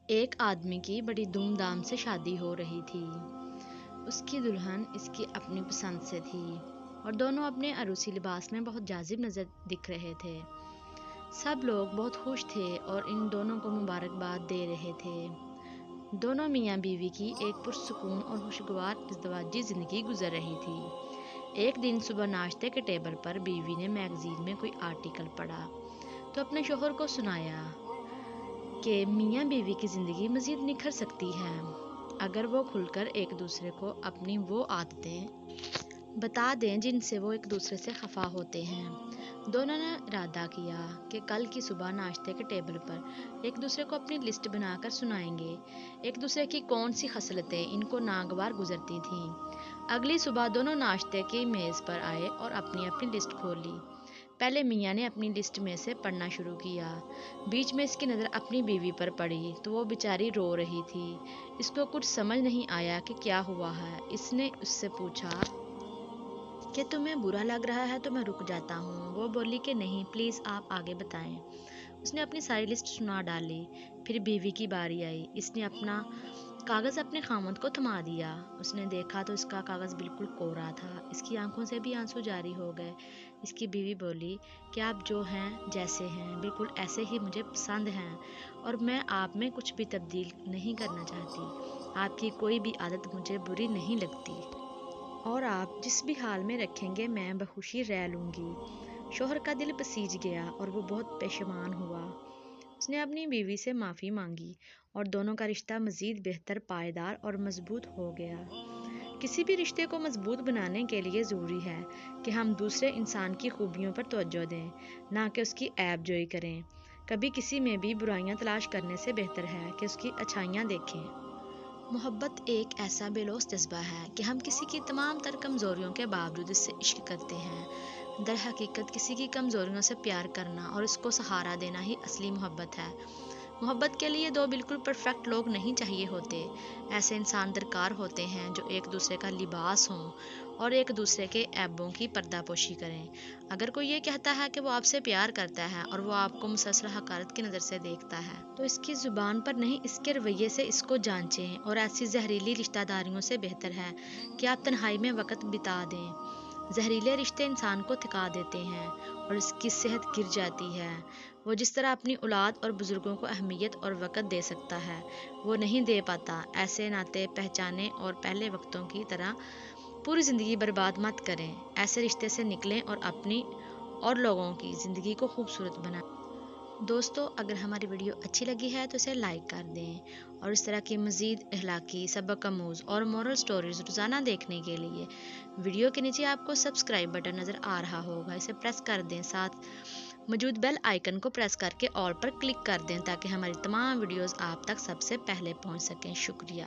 ایک آدمی کی بڑی دھوم دھام سے شادی ہو رہی تھی۔ اس کی دلہن اس کی اپنی پسند سے تھی اور دونوں اپنے عروسی لباس میں بہت جاذب نظر دکھ رہے تھے۔ سب لوگ بہت خوش تھے اور ان دونوں کو مبارکباد دے رہے تھے۔ دونوں میاں بیوی کی ایک پرسکون اور خوشگوار ازدواجی زندگی گزر رہی تھی۔ ایک دن صبح ناشتے کے ٹیبل پر بیوی نے میگزین میں کوئی آرٹیکل پڑھا تو اپنے شوہر کو سنایا کہ میاں بیوی کی زندگی مزید نکھر سکتی ہے اگر وہ کھل کر ایک دوسرے کو اپنی وہ عادتیں بتا دیں جن سے وہ ایک دوسرے سے خفا ہوتے ہیں۔ دونوں نے ارادہ کیا کہ کل کی صبح ناشتے کے ٹیبل پر ایک دوسرے کو اپنی لسٹ بنا کر سنائیں گے، ایک دوسرے کی کون سی خصلتیں ان کو ناگوار گزرتی تھیں۔ اگلی صبح دونوں ناشتے کی میز پر آئے اور اپنی اپنی لسٹ کھولی۔ پہلے میاں نے اپنی لسٹ میں سے پڑھنا شروع کیا۔ بیچ میں اس کی نظر اپنی بیوی پر پڑی تو وہ بیچاری رو رہی تھی۔ اس کو کچھ سمجھ نہیں آیا کہ کیا ہوا ہے۔ اس نے اس سے پوچھا کہ تمہیں برا لگ رہا ہے تو میں رک جاتا ہوں۔ وہ بولی کہ نہیں، پلیز آپ آگے بتائیں۔ اس نے اپنی ساری لسٹ سنا ڈالی۔ پھر بیوی کی باری آئی۔ اس نے اپنا کاغذ اپنے خاوند کو تھما دیا۔ اس نے دیکھا تو اس کا کاغذ بالکل کوڑا تھا۔ اس کی آنکھوں سے بھی آنسو جاری ہو گئے۔ اس کی بیوی بولی کہ آپ جو ہیں جیسے ہیں بالکل ایسے ہی مجھے پسند ہیں اور میں آپ میں کچھ بھی تبدیل نہیں کرنا چاہتی۔ آپ کی کوئی بھی عادت مجھے بری نہیں لگتی اور آپ جس بھی حال میں رکھیں گے میں بخوشی رہ لوں گی۔ شوہر کا دل پسیج گیا اور وہ بہت پشیمان ہوا۔ اس نے اپنی بیوی سے معافی مانگی اور دونوں کا رشتہ مزید بہتر، پائیدار اور مضبوط ہو گیا۔ کسی بھی رشتے کو مضبوط بنانے کے لیے ضروری ہے کہ ہم دوسرے انسان کی خوبیوں پر توجہ دیں، نہ کہ اس کی عیب جوئی کریں۔ کبھی کسی میں بھی برائیاں تلاش کرنے سے بہتر ہے کہ اس کی اچھائیاں دیکھیں۔ محبت ایک ایسا بے لوث جذبہ ہے کہ ہم کسی کی تمام تر کمزوریوں کے باوجود اس سے عشق کرتے ہیں۔ در حقیقت کسی کی کمزوریوں سے پیار کرنا اور اس کو سہارا دینا ہی اصلی محبت ہے۔ محبت کے لیے دو بالکل پرفیکٹ لوگ نہیں چاہیے ہوتے، ایسے انسان درکار ہوتے ہیں جو ایک دوسرے کا لباس ہوں اور ایک دوسرے کے عیبوں کی پردہ پوشی کریں۔ اگر کوئی یہ کہتا ہے کہ وہ آپ سے پیار کرتا ہے اور وہ آپ کو مسلسل حقارت کی نظر سے دیکھتا ہے تو اس کی زبان پر نہیں، اس کے رویے سے اس کو جانچیں، اور ایسی زہریلی رشتہ داریوں سے بہتر ہے کہ آپ تنہائی میں وقت بتا دیں۔ زہریلے رشتے انسان کو تھکا دیتے ہیں اور اس کی صحت گر جاتی ہے۔ وہ جس طرح اپنی اولاد اور بزرگوں کو اہمیت اور وقت دے سکتا ہے وہ نہیں دے پاتا۔ ایسے ناطے پہچانے اور پہلے وقتوں کی طرح پوری زندگی برباد مت کریں۔ ایسے رشتے سے نکلیں اور اپنی اور لوگوں کی زندگی کو خوبصورت بنائیں۔ دوستو، اگر ہماری ویڈیو اچھی لگی ہے تو اسے لائک کر دیں اور اس طرح کی مزید اخلاقی، سبق آموز اور مورل سٹوریز روزانہ دیکھنے کے لیے ویڈیو کے نیچے آپ کو سبسکرائب بٹن نظر آ رہا ہوگا، اسے پریس کر دیں، ساتھ موجود بیل آئیکن کو پریس کر کے آل پر کلک کر دیں تاکہ ہماری تمام ویڈیوز آپ تک سب سے پہلے پہنچ سکیں۔ شکریہ۔